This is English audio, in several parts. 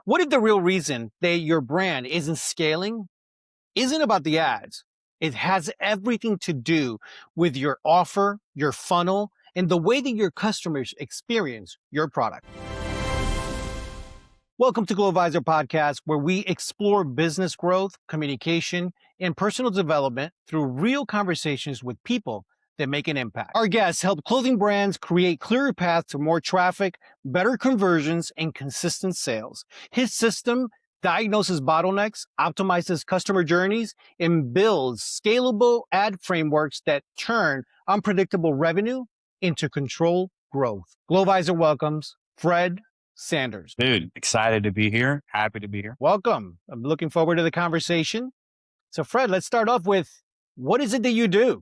What if the real reason that your brand isn't scaling isn't about the ads? It has everything to do with your offer, your funnel, and the way that your customers experience your product. Welcome to Glovisor Podcast, where we explore business growth, communication, and personal development through real conversations with people that make an impact. Our guests help clothing brands create clearer paths to more traffic, better conversions, and consistent sales. His system diagnoses bottlenecks, optimizes customer journeys, and builds scalable ad frameworks that turn unpredictable revenue into controlled growth. Glovisor welcomes Fred Sanders. Dude, excited to be here. Happy to be here. Welcome. I'm looking forward to the conversation. So Fred, let's start off with, what is it that you do?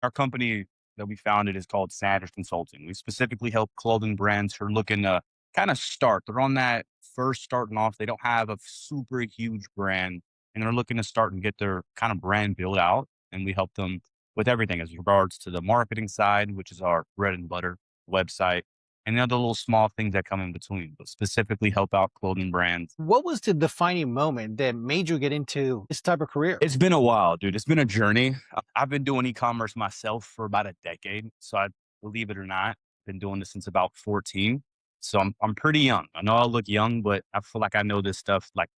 Our company that we founded is called Sanders Consulting. We specifically help clothing brands who are looking to kind of start. They're on that first starting off. They don't have a super huge brand and they're looking to start and get their kind of brand built out. And we help them with everything as regards to the marketing side, which is our bread and butter website, and the other little small things that come in between, but specifically help out clothing brands. What was the defining moment that made you get into this type of career? It's been a while, dude. It's been a journey. I've been doing e-commerce myself for about a decade. So I believe it or not, been doing this since about 14. So I'm pretty young. I know I look young, but I feel like I know this stuff like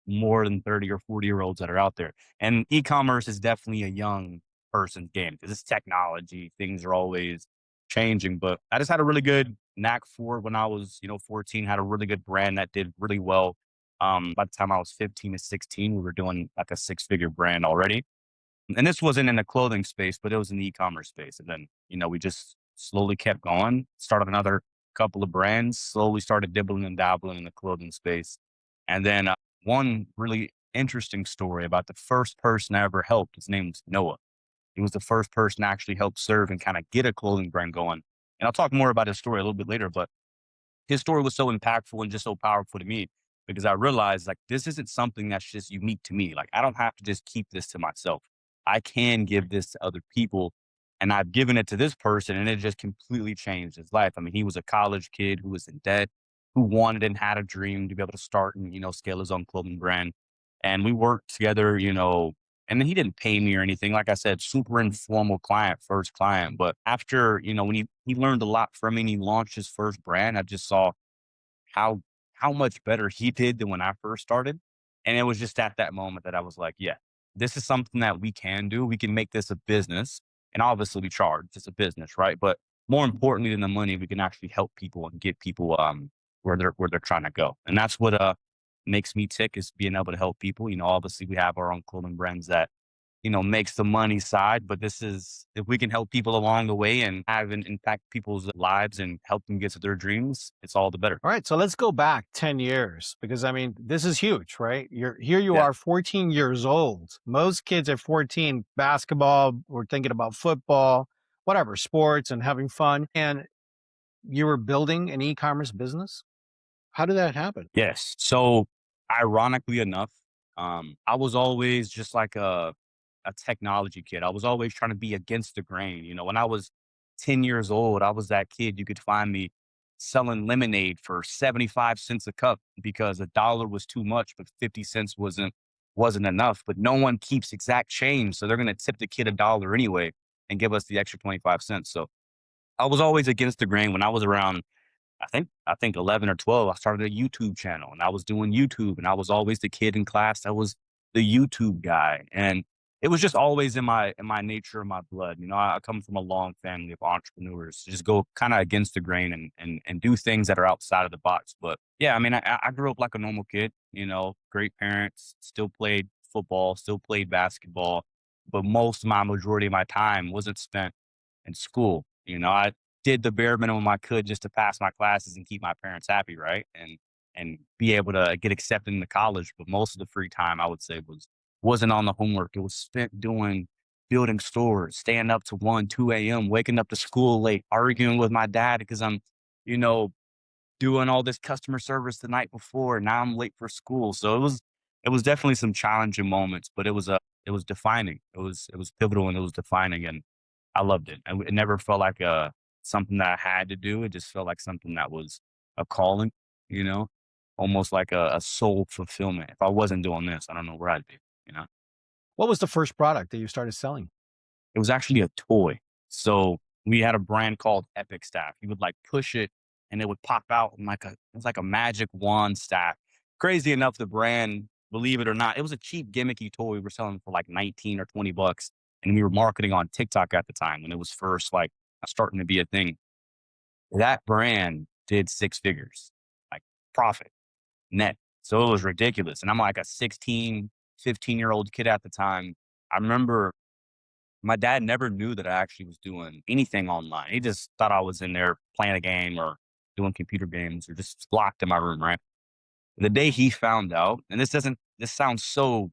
more than 30 or 40-year-olds that are out there. And e-commerce is definitely a young person's game because it's technology. Things are always changing, but I just had a really good knack for when I was, 14, had a really good brand that did really well. By the time I was 15 to 16, we were doing like a 6-figure brand already. And this wasn't in the clothing space, but it was in the e-commerce space. And then, we just slowly kept going, started another couple of brands, slowly started dibbling and dabbling in the clothing space. And then one really interesting story about the first person I ever helped, his name was Noah. He was the first person to actually help serve and kind of get a clothing brand going. And I'll talk more about his story a little bit later, but his story was so impactful and just so powerful to me because I realized like this isn't something that's just unique to me. Like I don't have to just keep this to myself. I can give this to other people. And I've given it to this person and it just completely changed his life. I mean, he was a college kid who was in debt, who wanted and had a dream to be able to start and, scale his own clothing brand. And we worked together, and then he didn't pay me or anything. Like I said, super informal client, first client. But after, when he learned a lot from me and he launched his first brand, I just saw how much better he did than when I first started. And it was just at that moment that I was like, yeah, this is something that we can do. We can make this a business. And obviously we charge. It's a business, right? But more importantly than the money, we can actually help people and get people where they're trying to go. And that's what makes me tick is being able to help people. Obviously we have our own clothing brands that, makes the money side, but this is, if we can help people along the way and have an impact people's lives and help them get to their dreams, it's all the better. All right. So let's go back 10 years because this is huge, right? You are 14 years old. Most kids at 14, basketball, we're thinking about football, whatever, sports and having fun. And you were building an e-commerce business. How did that happen? Yes. So ironically enough, I was always just like a technology kid. I was always trying to be against the grain. When I was 10 years old, I was that kid. You could find me selling lemonade for 75 cents a cup because $1 was too much, but 50 cents wasn't enough. But no one keeps exact change. So they're going to tip the kid $1 anyway and give us the extra 25 cents. So I was always against the grain. When I was around, I think 11 or 12, I started a YouTube channel and I was doing YouTube and I was always the kid in class that was the YouTube guy. And it was just always in my nature, my blood. I come from a long family of entrepreneurs. Just go kind of against the grain and do things that are outside of the box. But yeah, I grew up like a normal kid, great parents, still played football, still played basketball, but majority of my time wasn't spent in school. I did the bare minimum I could just to pass my classes and keep my parents happy, right? And be able to get accepted into college. But most of the free time I would say wasn't on the homework. It was spent building stores, staying up to 1, 2 a.m., waking up to school late, arguing with my dad because I'm, doing all this customer service the night before. And now I'm late for school. So it was definitely some challenging moments, but it was defining. It was pivotal and it was defining and I loved it. It never felt like something that I had to do. It just felt like something that was a calling, almost like a soul fulfillment. If I wasn't doing this, I don't know where I'd be, you know? What was the first product that you started selling? It was actually a toy. So we had a brand called Epic Staff. You would like push it and it would pop out in it was like a magic wand staff. Crazy enough, the brand, believe it or not, it was a cheap gimmicky toy we were selling for like 19 or 20 bucks. And we were marketing on TikTok at the time when it was first like starting to be a thing. That brand did six figures, like profit net. So it was ridiculous. And I'm like a 16, 15-year-old kid at the time. I remember my dad never knew that I actually was doing anything online. He just thought I was in there playing a game or doing computer games or just locked in my room, right? The day he found out, and this sounds so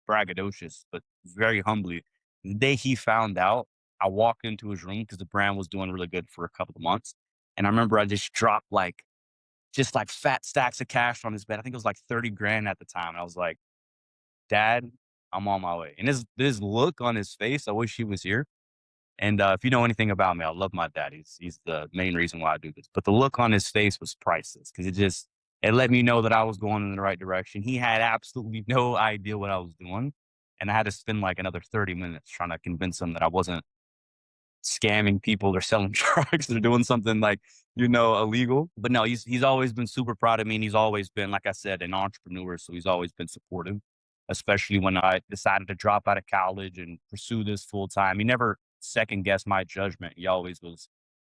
braggadocious, but very humbly, the day he found out, I walked into his room because the brand was doing really good for a couple of months. And I remember I just dropped just like fat stacks of cash on his bed. I think it was like 30 grand at the time. And I was like, Dad, I'm on my way. And this look on his face, I wish he was here. And if you know anything about me, I love my dad. He's the main reason why I do this. But the look on his face was priceless because it let me know that I was going in the right direction. He had absolutely no idea what I was doing. And I had to spend like another 30 minutes trying to convince him that I wasn't scamming people or selling drugs or doing something like, illegal. But no, he's always been super proud of me. And he's always been, like I said, an entrepreneur. So he's always been supportive, especially when I decided to drop out of college and pursue this full time. He never second guessed my judgment. He always was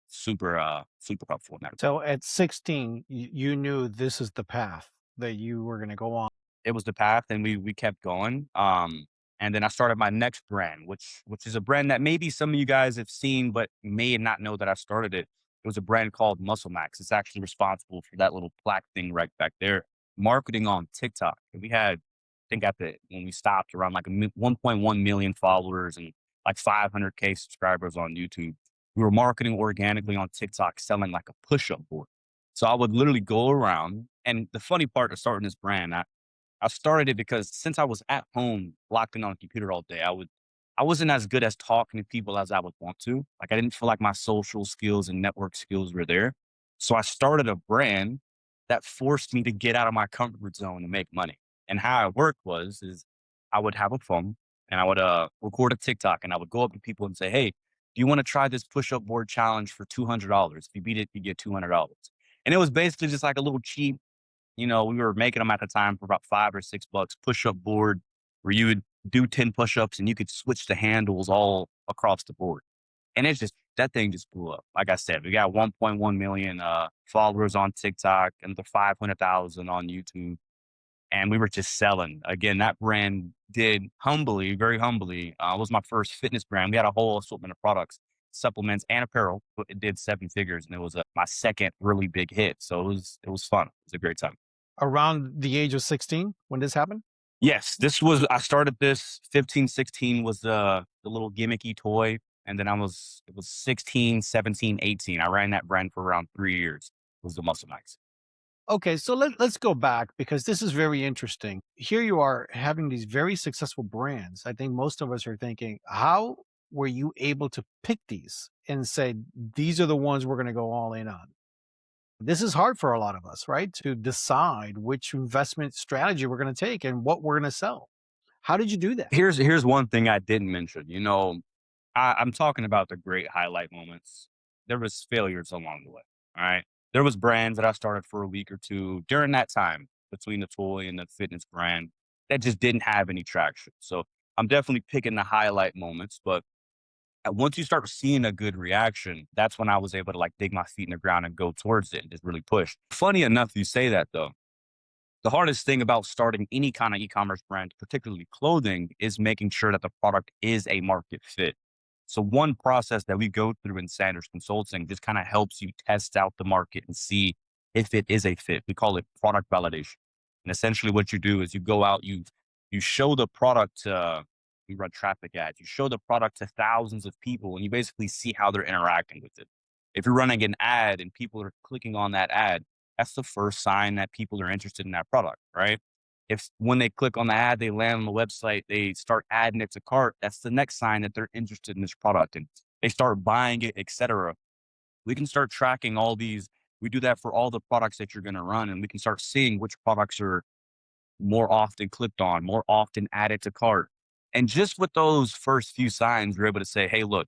super helpful in that. So at 16, you knew this is the path that you were going to go on. It was the path and we kept going. And then I started my next brand, which is a brand that maybe some of you guys have seen, but may not know that I started it. It was a brand called Muscle Max. It's actually responsible for that little plaque thing right back there. Marketing on TikTok. And we had, I think when we stopped around like 1.1 million followers and like 500K subscribers on YouTube. We were marketing organically on TikTok, selling like a push-up board. So I would literally go around. And the funny part of starting this brand, I started it because since I was at home locked in on a computer all day, I wasn't as good as talking to people as I would want to. Like I didn't feel like my social skills and network skills were there. So I started a brand that forced me to get out of my comfort zone and make money. And how it worked is I would have a phone and I would record a TikTok and I would go up to people and say, hey, do you want to try this push-up board challenge for $200? If you beat it, you get $200. And it was basically just like a little cheap, we were making them at the time for about $5 or $6 push-up board where you would do 10 push-ups and you could switch the handles all across the board. And that thing just blew up. Like I said, we got 1.1 million followers on TikTok and the 500,000 on YouTube. And we were just selling. Again, that brand did very humbly, was my first fitness brand. We had a whole assortment of products, supplements and apparel, but it did seven figures and it was my second really big hit. So it was fun. It was a great time. Around the age of 16 when this happened? Yes, I started this 15, 16 was the little gimmicky toy. And then it was 16, 17, 18. I ran that brand for around 3 years. It was the Muscle Max. Okay, so let's go back because this is very interesting. Here you are having these very successful brands. I think most of us are thinking, how were you able to pick these and say, these are the ones we're going to go all in on? This is hard for a lot of us, right? To decide which investment strategy we're going to take and what we're going to sell. How did you do that? Here's one thing I didn't mention. I'm talking about the great highlight moments. There was failures along the way. All right. There was brands that I started for a week or two during that time between the toy and the fitness brand that just didn't have any traction. So I'm definitely picking the highlight moments, but once you start seeing a good reaction, that's when I was able to like dig my feet in the ground and go towards it and just really push. Funny enough, you say that though. The hardest thing about starting any kind of e-commerce brand, particularly clothing, is making sure that the product is a market fit. So one process that we go through in Sanders Consulting just kind of helps you test out the market and see if it is a fit. We call it product validation. And essentially what you do is you go out, you show the product to, we run traffic ads, you show the product to thousands of people and you basically see how they're interacting with it. If you're running an ad and people are clicking on that ad, that's the first sign that people are interested in that product, right? If when they click on the ad, they land on the website, they start adding it to cart, that's the next sign that they're interested in this product and they start buying it, etc. We can start tracking all these We do that for all the products that you're going to run, and we can start seeing which products are more often clicked on, more often added to cart. And just with those first few signs, we're able to say, hey, look,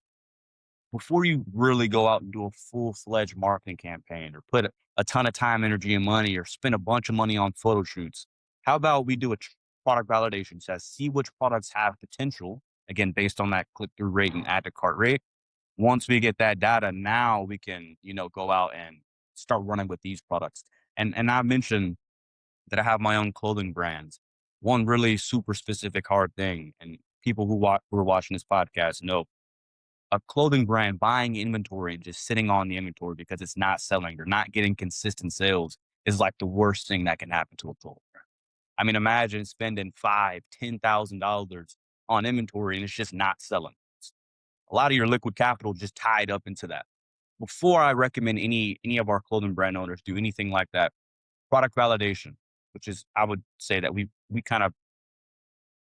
before you really go out and do a full-fledged marketing campaign or put a ton of time, energy, and money or spend a bunch of money on photo shoots, how about we do a product validation test, see which products have potential, again, based on that click-through rate and add to cart rate. Once we get that data, now we can, go out and start running with these products. And I mentioned that I have my own clothing brands. One really super specific hard thing, and people who are watching this podcast know a clothing brand buying inventory and just sitting on the inventory because it's not selling or not getting consistent sales is like the worst thing that can happen to a clothing brand. I mean, imagine spending $5,000, $10,000 on inventory and it's just not selling. A lot of your liquid capital just tied up into that. Before I recommend any of our clothing brand owners do anything like that, product validation, which is I would say that we kind of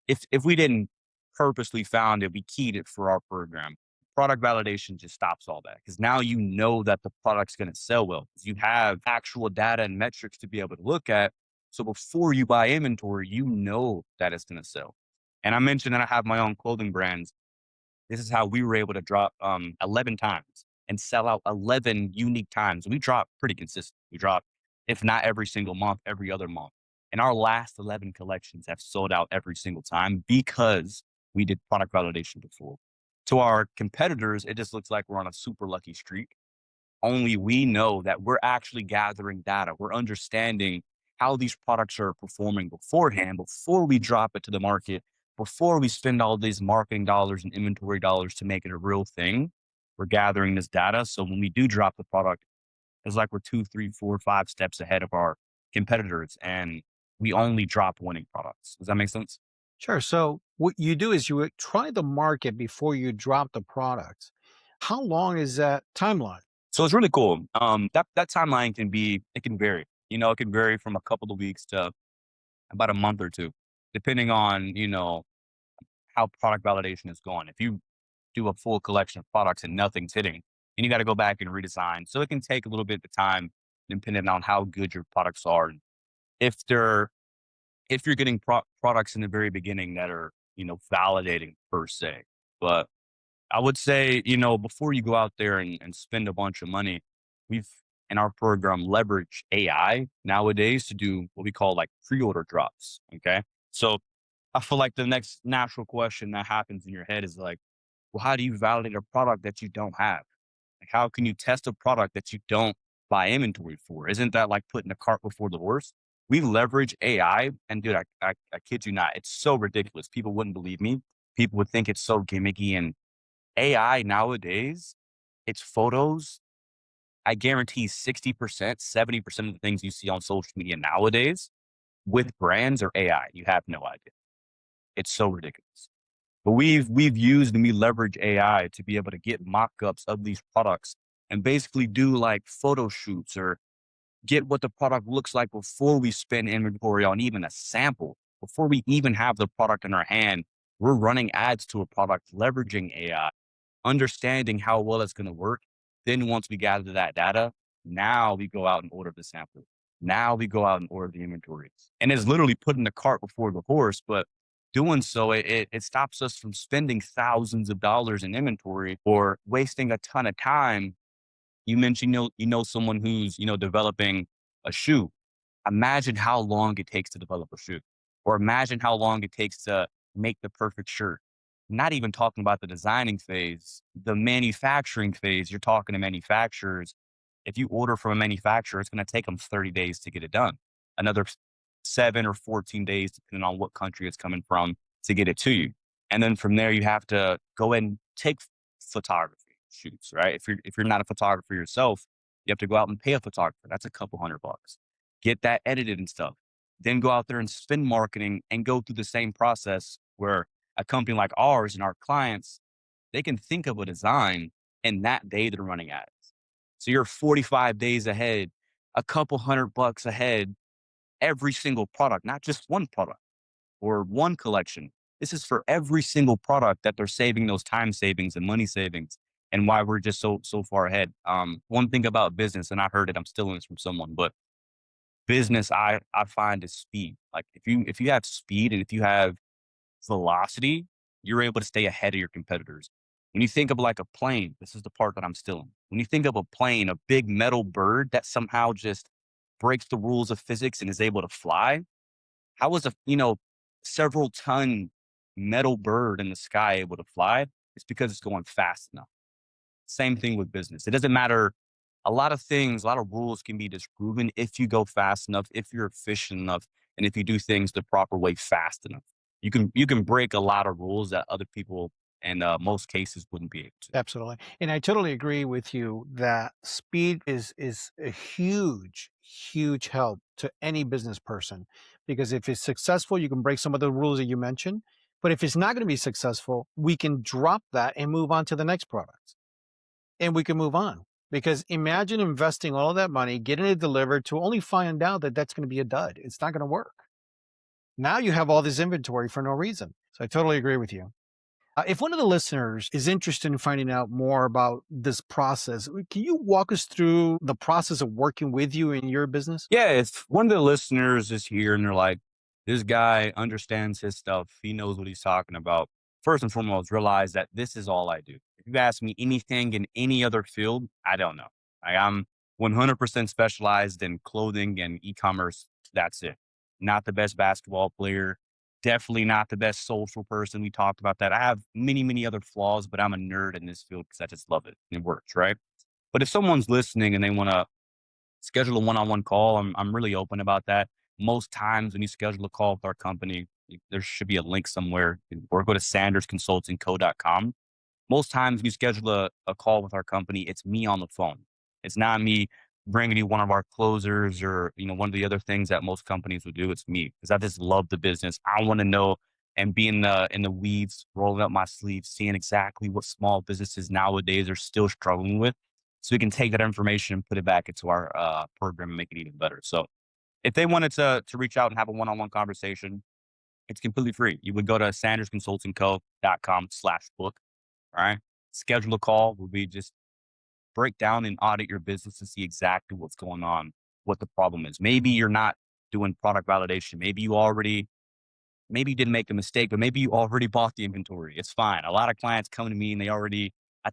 if we didn't purposely found it, we keyed it for our program. Product validation just stops all that because now you know that the product's going to sell well. You have actual data and metrics to be able to look at. So before you buy inventory, you know that it's going to sell. And I mentioned that I have my own clothing brands. This is how we were able to drop 11 times and sell out 11 unique times. We drop pretty consistent. We drop, if not every single month, every other month. And our last 11 collections have sold out every single time because we did product validation before. To our competitors, it just looks like we're on a super lucky streak. Only we know that we're actually gathering data. We're understanding how these products are performing beforehand, before we drop it to the market, before we spend all these marketing dollars and inventory dollars to make it a real thing. We're gathering this data. So when we do drop the product, it's like we're 2, 3, 4, 5 steps ahead of our competitors. And we only drop winning products. Does that make sense? Sure. So what you do is you try the market before you drop the product. How long is that timeline? So it's really cool. That timeline it can vary. It can vary from a couple of weeks to about a month or two, depending on, how product validation is going. If you do a full collection of products and nothing's hitting, and you got to go back and redesign. So it can take a little bit of time depending on how good your products are. If they're, if you're getting products in the very beginning that are, validating per se. But I would say, before you go out there and spend a bunch of money, we've in our program leverage AI nowadays to do what we call like pre-order drops. Okay. So I feel like the next natural question that happens in your head is like, well, how do you validate a product that you don't have? Like, how can you test a product that you don't buy inventory for? Isn't that like putting the cart before the horse? We leverage AI, and dude, I kid you not, it's so ridiculous. People wouldn't believe me. People would think it's so gimmicky. And AI nowadays, it's photos. I guarantee 60%, 70% of the things you see on social media nowadays with brands are AI. You have no idea. It's so ridiculous. But we've used and we leverage AI to be able to get mock-ups of these products and basically do like photo shoots or get what the product looks like before we spend inventory on even a sample. Before we even have the product in our hand, we're running ads to a product, leveraging AI, understanding how well it's going to work. Then once we gather that data, now we go out and order the sample. Now we go out and order the inventory. And it's literally putting the cart before the horse, but doing so, it stops us from spending thousands of dollars in inventory or wasting a ton of time. You mentioned, someone who's, developing a shoe. Imagine how long it takes to develop a shoe, or imagine how long it takes to make the perfect shirt. Not even talking about the designing phase, the manufacturing phase. You're talking to manufacturers. If you order from a manufacturer, it's going to take them 30 days to get it done. Another 7 or 14 days, depending on what country it's coming from, to get it to you. And then from there, you have to go and take photography shoots, right? If you're not a photographer yourself, you have to go out and pay a photographer. That's a couple $100. Get that edited and stuff. Then go out there and spend marketing and go through the same process where a company like ours and our clients, they can think of a design and that day they're running ads. So you're 45 days ahead, a couple $100 ahead, every single product, not just one product or one collection. This is for every single product that they're saving those time savings and money savings. and why we're just so far ahead. One thing about business, and I heard it, I'm stealing this from someone, but business I find is speed. Like if you have speed and if you have velocity, you're able to stay ahead of your competitors. When you think of like a plane, this is the part that I'm stealing. When you think of a plane, a big metal bird that somehow just breaks the rules of physics and is able to fly, how is a several ton metal bird in the sky able to fly? It's because it's going fast enough. Same thing with business. It doesn't matter. A lot of things, a lot of rules can be disproven if you go fast enough, if you're efficient enough, and if you do things the proper way fast enough. You can break a lot of rules that other people in most cases wouldn't be able to. Absolutely. And I totally agree with you that speed is a huge, huge help to any business person because if it's successful, you can break some of the rules that you mentioned. But if it's not going to be successful, we can drop that and move on to the next product and we can move on. Because imagine investing all of that money, getting it delivered to only find out that that's going to be a dud. It's not going to work. Now you have all this inventory for no reason. So I totally agree with you. If one of the listeners is interested in finding out more about this process, can you walk us through the process of working with you in your business? Yeah, if one of the listeners is here and they're like, this guy understands his stuff, he knows what he's talking about. First and foremost, realize that this is all I do. If you ask me anything in any other field, I don't know. I'm 100% specialized in clothing and e-commerce. That's it. Not the best basketball player. Definitely not the best social person. We talked about that. I have many, many other flaws, but I'm a nerd in this field because I just love it. It works, right? But if someone's listening and they want to schedule a one-on-one call, I'm really open about that. Most times when you schedule a call with our company, there should be a link somewhere, or go to sandersconsultingco.com. Most times when you schedule a call with our company, it's me on the phone. It's not me bringing you one of our closers or, one of the other things that most companies would do. It's me because I just love the business. I want to know and be in the weeds, rolling up my sleeves, seeing exactly what small businesses nowadays are still struggling with. So we can take that information and put it back into our program and make it even better. So if they wanted to reach out and have a one-on-one conversation, it's completely free. You would go to sandersconsultingco.com/book. All right. Schedule a call where we just break down and audit your business to see exactly what's going on, what the problem is. Maybe you're not doing product validation. Maybe you didn't make a mistake, but maybe you already bought the inventory. It's fine. A lot of clients come to me and I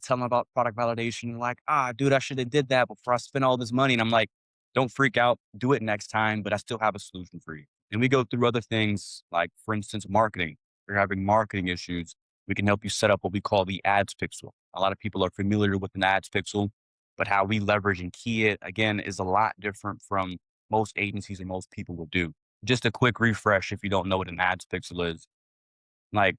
tell them about product validation. They're like, dude, I should have did that before I spent all this money. And I'm like, don't freak out. Do it next time, but I still have a solution for you. And we go through other things like, for instance, marketing. If you're having marketing issues, we can help you set up what we call the ads pixel. A lot of people are familiar with an ads pixel, but how we leverage and key it again is a lot different from most agencies and most people will do. Just a quick refresh if you don't know what an ads pixel is. Like,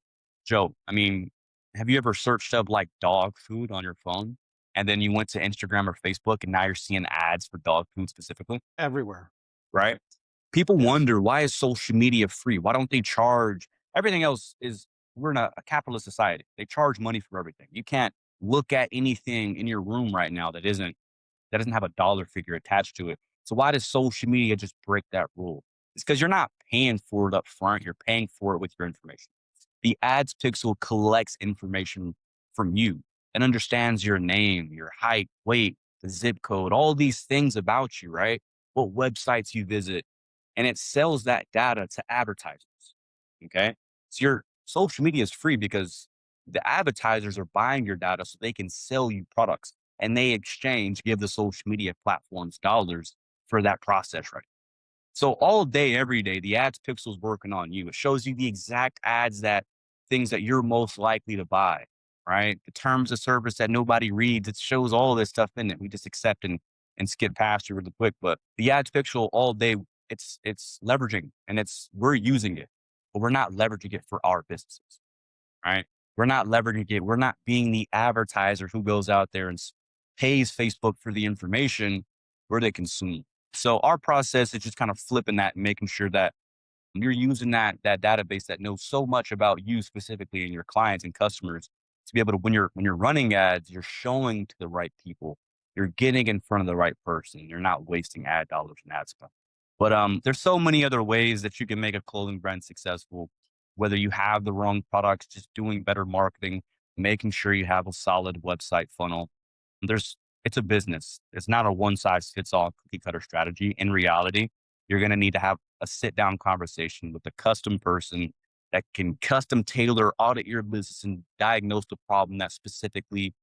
Joe, have you ever searched up like dog food on your phone and then you went to Instagram or Facebook and now you're seeing ads for dog food specifically, Everywhere. right? People Yes. wonder, why is social media free? Why don't they charge? Everything else is, we're in a capitalist society. They charge money for everything. You can't look at anything in your room right now that doesn't have a dollar figure attached to it. So why does social media just break that rule? It's because you're not paying for it up front. You're paying for it with your information. The ads pixel collects information from you and understands your name, your height, weight, the zip code, all these things about you, right? What websites you visit, and it sells that data to advertisers. Okay. So your social media is free because the advertisers are buying your data so they can sell you products, and they give the social media platforms dollars for that process, right? So all day, every day, the ads pixel is working on you. It shows you the exact things that you're most likely to buy, right? The terms of service that nobody reads. It shows all this stuff in it. We just accept and skip past it really quick. But the ads pixel all day, it's leveraging, and we're using it, but we're not leveraging it for our businesses, right? We're not leveraging it. We're not being the advertiser who goes out there and pays Facebook for the information where they consume. So our process is just kind of flipping that and making sure that you're using that database that knows so much about you specifically and your clients and customers to be able to, when you're running ads, you're showing to the right people, you're getting in front of the right person, you're not wasting ad dollars and ad spend. But there's so many other ways that you can make a clothing brand successful. Whether you have the wrong products, just doing better marketing, making sure you have a solid website funnel. There's it's a business. It's not a one size fits all cookie cutter strategy. In reality, you're going to need to have a sit down conversation with a custom person that can custom tailor, audit your business and diagnose the problem that's specifically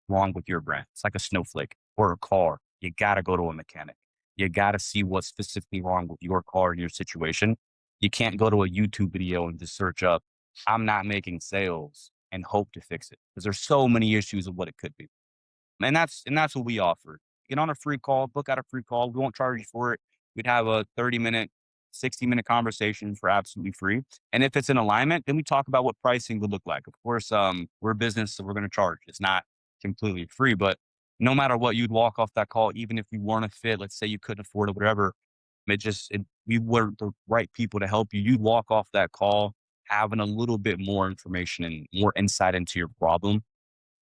wrong with your brand. It's like a snowflake or a car. You got to go to a mechanic. You got to see what's specifically wrong with your car and your situation. You can't go to a YouTube video and just search up, I'm not making sales and hope to fix it because there's so many issues of what it could be. And that's what we offer. Get on a free call, book out a free call. We won't charge you for it. We'd have a 30-minute, 60-minute conversation for absolutely free. And if it's in alignment, then we talk about what pricing would look like. Of course, we're a business, so we're going to charge. It's not completely free, but no matter what, you'd walk off that call, even if you weren't a fit, let's say you couldn't afford it, whatever. We weren't the right people to help you. You'd walk off that call having a little bit more information and more insight into your problem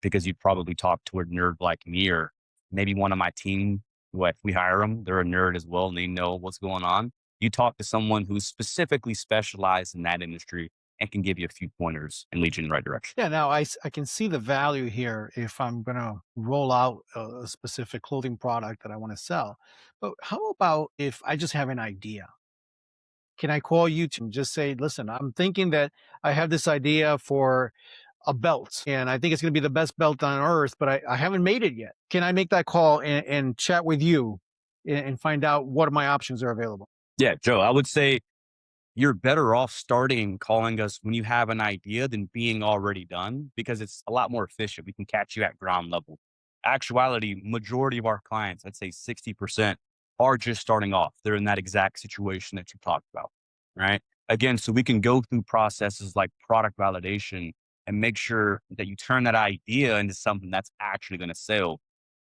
because you'd probably talk to a nerd like me or maybe one of my team who if we hire them, they're a nerd as well and they know what's going on. You talk to someone who's specifically specialized in that industry and can give you a few pointers and lead you in the right direction. Yeah, now I can see the value here if I'm going to roll out a specific clothing product that I want to sell. But how about if I just have an idea? Can I call you to just say, listen, I'm thinking that I have this idea for a belt and I think it's going to be the best belt on earth, but I haven't made it yet. Can I make that call and chat with you and find out what my options are available? Yeah, Joe, I would say you're better off starting calling us when you have an idea than being already done because it's a lot more efficient. We can catch you at ground level. Actuality, majority of our clients, I'd say 60% are just starting off. They're in that exact situation that you talked about, right? Again, so we can go through processes like product validation and make sure that you turn that idea into something that's actually going to sell.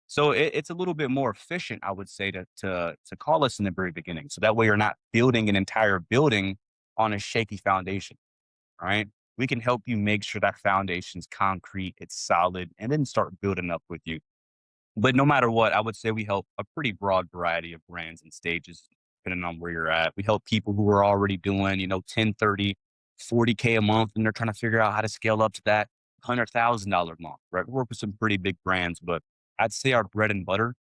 So it's a little bit more efficient, I would say, to call us in the very beginning. So that way you're not building an entire building on a shaky foundation, right? We can help you make sure that foundation's concrete, it's solid, and then start building up with you. But no matter what, I would say we help a pretty broad variety of brands and stages, depending on where you're at. We help people who are already doing, 10, 30, 40K a month, and they're trying to figure out how to scale up to that $100,000 a month, right? We work with some pretty big brands, but I'd say our bread and butter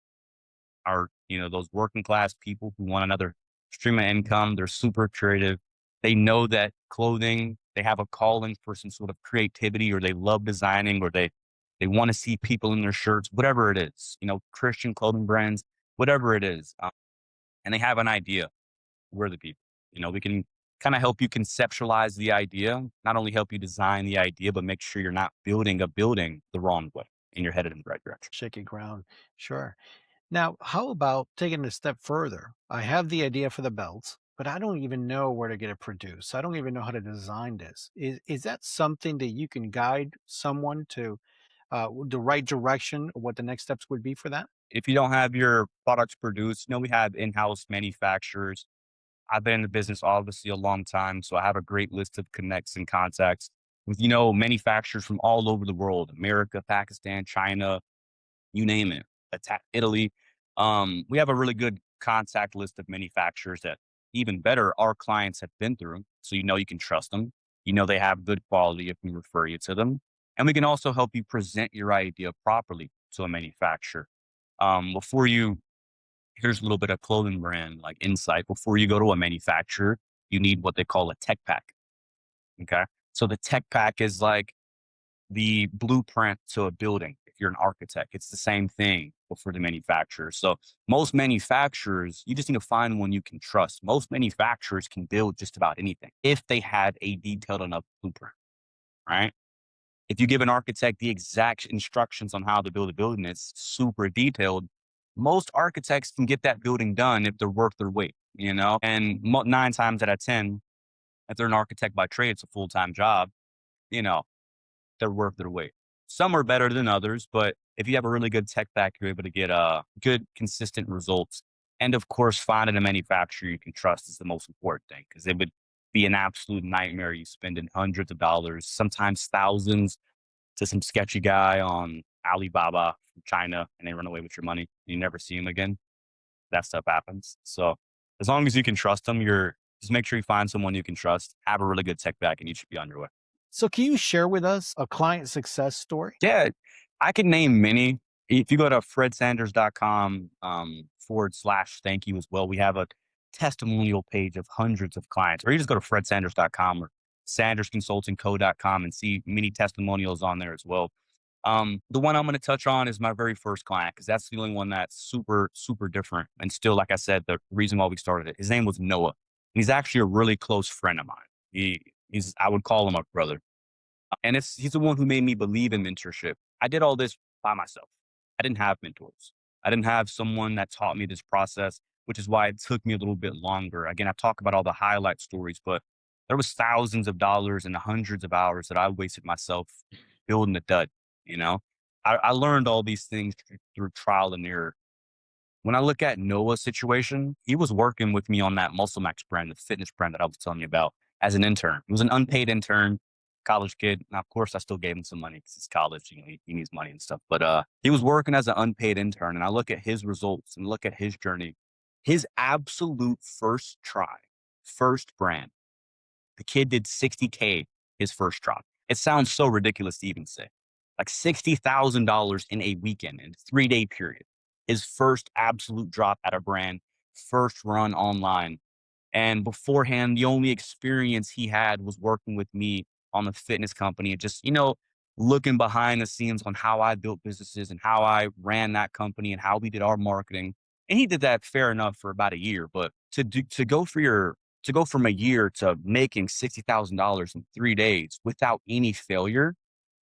are, those working class people who want another stream of income. They're super creative. They know that clothing, they have a calling for some sort of creativity or they love designing or they want to see people in their shirts, whatever it is, Christian clothing brands, whatever it is. And they have an idea. We're the people, we can kind of help you conceptualize the idea, not only help you design the idea, but make sure you're not building a building the wrong way and you're headed in the right direction. Shaky ground. Sure. Now, how about taking it a step further? I have the idea for the belts, but I don't even know where to get it produced. I don't even know how to design this. Is that something that you can guide someone to the right direction of what the next steps would be for that? If you don't have your products produced, we have in-house manufacturers. I've been in the business obviously a long time, so I have a great list of connects and contacts with, manufacturers from all over the world, America, Pakistan, China, you name it, Italy. We have a really good contact list of manufacturers that even better, our clients have been through. So, you can trust them. They have good quality if we refer you to them. And we can also help you present your idea properly to a manufacturer. Before you Here's a little bit of clothing brand like insight. Before you go to a manufacturer, you need what they call a tech pack. Okay. So the tech pack is like the blueprint to a building. If you're an architect, it's the same thing but for the manufacturer. So most manufacturers, you just need to find one you can trust. Most manufacturers can build just about anything if they had a detailed enough blueprint, right? If you give an architect the exact instructions on how to build a building that's super detailed, most architects can get that building done if they're worth their weight, And 9 times out of 10, if they're an architect by trade, it's a full-time job, you know, they're worth their weight. Some are better than others, but if you have a really good tech stack, you're able to get good, consistent results. And of course, finding a manufacturer you can trust is the most important thing because it would be an absolute nightmare. You spending hundreds of dollars, sometimes thousands, to some sketchy guy on Alibaba from China, and they run away with your money. You never see him again. That stuff happens. So as long as you can trust them, just make sure you find someone you can trust, have a really good tech back, and you should be on your way. So can you share with us a client success story? Yeah, I can name many. If you go to fredsanders.com / thank you as well, we have a testimonial page of hundreds of clients. Or you just go to fredsanders.com or sandersconsultingco.com and see many testimonials on there as well. The one I'm going to touch on is my very first client because that's the only one that's super, super different. And still, like I said, the reason why we started it, his name was Noah. He's actually a really close friend of mine. I would call him a brother. And he's the one who made me believe in mentorship. I did all this by myself. I didn't have mentors. I didn't have someone that taught me this process, which is why it took me a little bit longer. Again, I talk about all the highlight stories, but there was thousands of dollars and hundreds of hours that I wasted myself building the dud. You know, I learned all these things through trial and error. When I look at Noah's situation, he was working with me on that Muscle Max brand, the fitness brand that I was telling you about as an intern. He was an unpaid intern, college kid. Now, of course, I still gave him some money because it's college. You know, he needs money and stuff. But he was working as an unpaid intern, and I look at his results and look at his journey. His absolute first try, first brand, the kid did 60K his first drop. It sounds so ridiculous to even say. Like $60,000 in a weekend, in a 3-day period. His first absolute drop at a brand, first run online. And beforehand, the only experience he had was working with me on the fitness company and just, looking behind the scenes on how I built businesses and how I ran that company and how we did our marketing. And he did that fair enough for about a year, but to go from a year to making $60,000 in 3 days without any failure,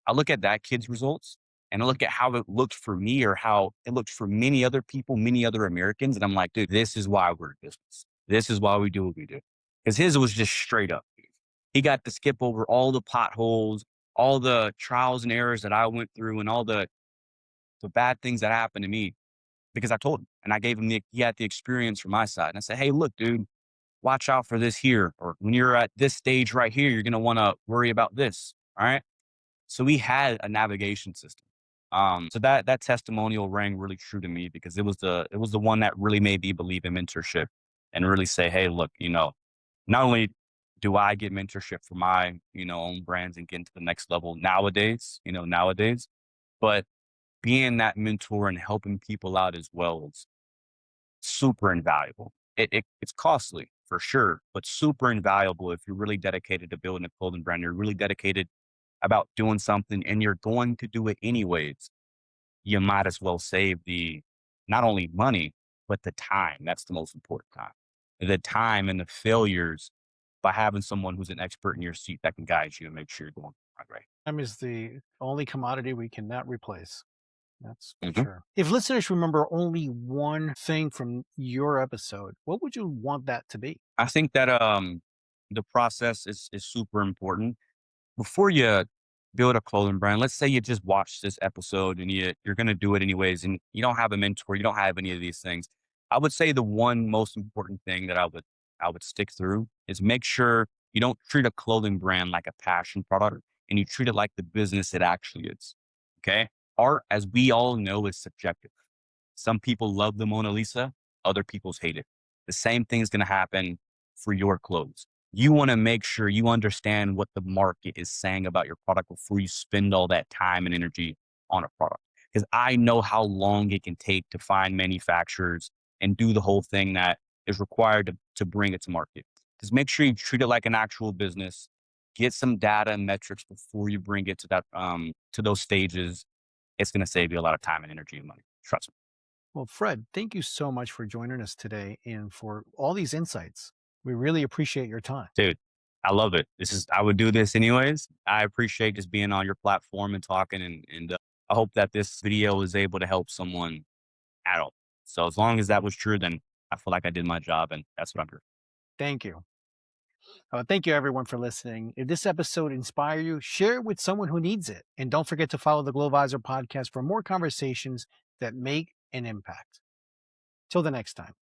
I look at that kid's results and I look at how it looked for me or how it looked for many other people, many other Americans. And I'm like, dude, this is why we're in business. This is why we do what we do. Because his was just straight up. Dude. He got to skip over all the potholes, all the trials and errors that I went through and all the bad things that happened to me because I told him and I gave him he had the experience from my side. And I said, hey, look, dude, watch out for this here. Or when you're at this stage right here, you're going to want to worry about this. All right. So we had a navigation system. So that testimonial rang really true to me because it was the one that really made me believe in mentorship and really say, hey, look, not only do I get mentorship for my, own brands and getting to the next level nowadays, but being that mentor and helping people out as well is super invaluable. It's costly for sure, but super invaluable if you're really dedicated to building a clothing brand. You're really dedicated about doing something and you're going to do it anyways. You might as well save the not only money, but the time. That's the most important time. The time and the failures by having someone who's an expert in your seat that can guide you and make sure you're going the right Time is the only commodity we cannot replace. That's way. for sure. If listeners remember only one thing from your episode, what would you want that to be? I think that the process is super important before you build a clothing brand. Let's say you just watch this episode and you're going to do it anyways, and you don't have a mentor, you don't have any of these things. I would say the one most important thing that I would stick through is make sure you don't treat a clothing brand like a passion product and you treat it like the business it actually is. Okay. Art, as we all know, is subjective. Some people love the Mona Lisa, other people's hate it. The same thing is going to happen for your clothes. You want to make sure you understand what the market is saying about your product before you spend all that time and energy on a product. Because I know how long it can take to find manufacturers and do the whole thing that is required to bring it to market. Just make sure you treat it like an actual business. Get some data and metrics before you bring it to those stages. It's going to save you a lot of time and energy and money. Trust me. Well, Fred, thank you so much for joining us today and for all these insights. We really appreciate your time. Dude, I love it. I would do this anyways. I appreciate just being on your platform and talking and I hope that this video was able to help someone at all. So as long as that was true, then I feel like I did my job and that's what I'm here. Thank you. Thank you, everyone, for listening. If this episode inspired you, share it with someone who needs it. And don't forget to follow the Glovisor Podcast for more conversations that make an impact. Till the next time.